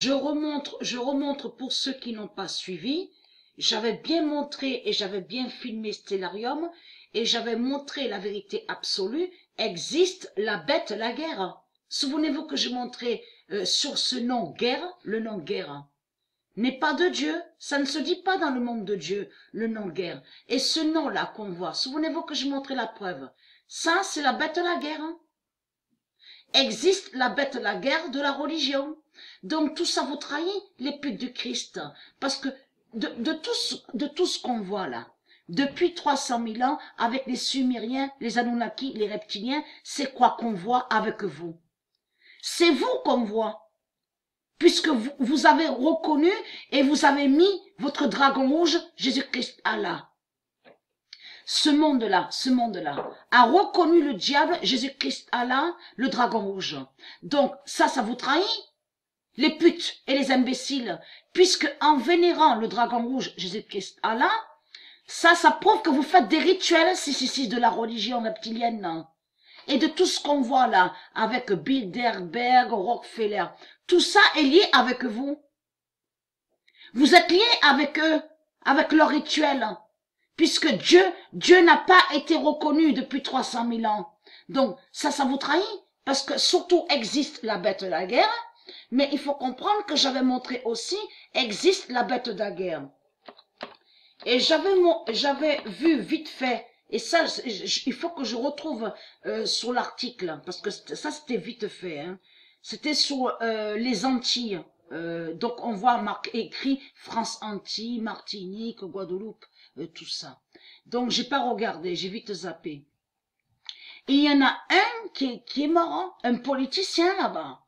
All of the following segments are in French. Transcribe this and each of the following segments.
Je remontre pour ceux qui n'ont pas suivi. J'avais bien montré et j'avais bien filmé Stellarium et j'avais montré la vérité absolue. Existe la bête, la guerre. Souvenez-vous que je montrais sur ce nom guerre, le nom guerre n'est pas de Dieu. Ça ne se dit pas dans le monde de Dieu, le nom guerre. Et ce nom-là qu'on voit, souvenez-vous que je montrais la preuve. Ça, c'est la bête, la guerre. Existe la bête, la guerre de la religion. Donc tout ça vous trahit les putes du Christ. Parce que de tout ce qu'on voit là, depuis 300 000 ans, avec les Sumériens, les Anunnaki, les reptiliens, c'est quoi qu'on voit avec vous? C'est vous qu'on voit. Puisque vous avez reconnu et vous avez mis votre dragon rouge, Jésus-Christ Allah. Ce monde-là a reconnu le diable, Jésus-Christ Allah, le dragon rouge. Donc ça vous trahit, les putes et les imbéciles, puisque en vénérant le dragon rouge, Jésus-Christ Allah, ça prouve que vous faites des rituels, si, de la religion reptilienne. Et de tout ce qu'on voit là, avec Bilderberg, Rockefeller, tout ça est lié avec vous. Vous êtes liés avec eux, avec leur rituel. Puisque Dieu n'a pas été reconnu depuis 300 000 ans. Donc, ça vous trahit. Parce que surtout existe la bête de la guerre. Mais il faut comprendre que j'avais montré aussi, existe la bête de la guerre. Et j'avais vu vite fait, et ça, il faut que je retrouve sur l'article, parce que ça c'était vite fait. Hein. C'était sur les Antilles. Donc on voit écrit France Antilles, Martinique, Guadeloupe, tout ça. Donc j'ai pas regardé, j'ai vite zappé. Et il y en a un qui est mort, un politicien là-bas.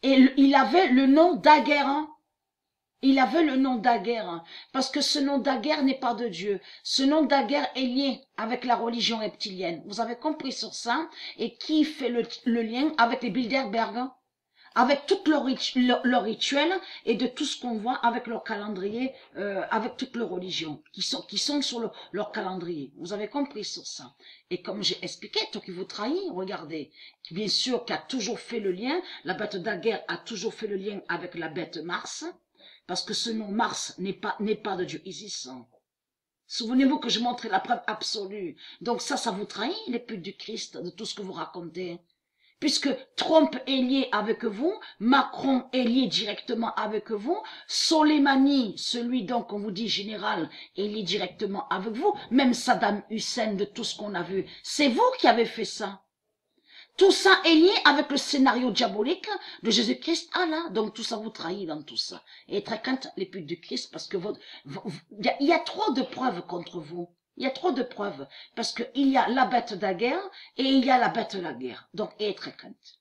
Et il avait le nom d'Aguerre. Il avait le nom d'Aguerre, parce que ce nom d'Aguerre n'est pas de Dieu. Ce nom d'Aguerre est lié avec la religion reptilienne. Vous avez compris sur ça? Et qui fait le lien avec les Bilderberg? Avec tout leur rituel et de tout ce qu'on voit avec leur calendrier, avec toutes leurs religions qui sont sur leur calendrier. Vous avez compris sur ça. Et comme j'ai expliqué, toi qui vous trahit, regardez, bien sûr qui a toujours fait le lien, la bête d'Aguerre a toujours fait le lien avec la bête Mars, parce que ce nom Mars n'est pas de Dieu Isis. Souvenez-vous que je montrais la preuve absolue. Donc ça vous trahit, les putes du Christ, de tout ce que vous racontez. Puisque Trump est lié avec vous, Macron est lié directement avec vous, Soleimani, celui donc qu'on vous dit général, est lié directement avec vous, même Saddam Hussein de tout ce qu'on a vu. C'est vous qui avez fait ça. Tout ça est lié avec le scénario diabolique de Jésus-Christ Allah. Donc tout ça vous trahit dans tout ça. Et très crainte les putes du Christ parce que il y a trop de preuves contre vous. Il y a trop de preuves. Parce qu'il y a la bête de la guerre et il y a la bête de la guerre. Donc, et très crainte.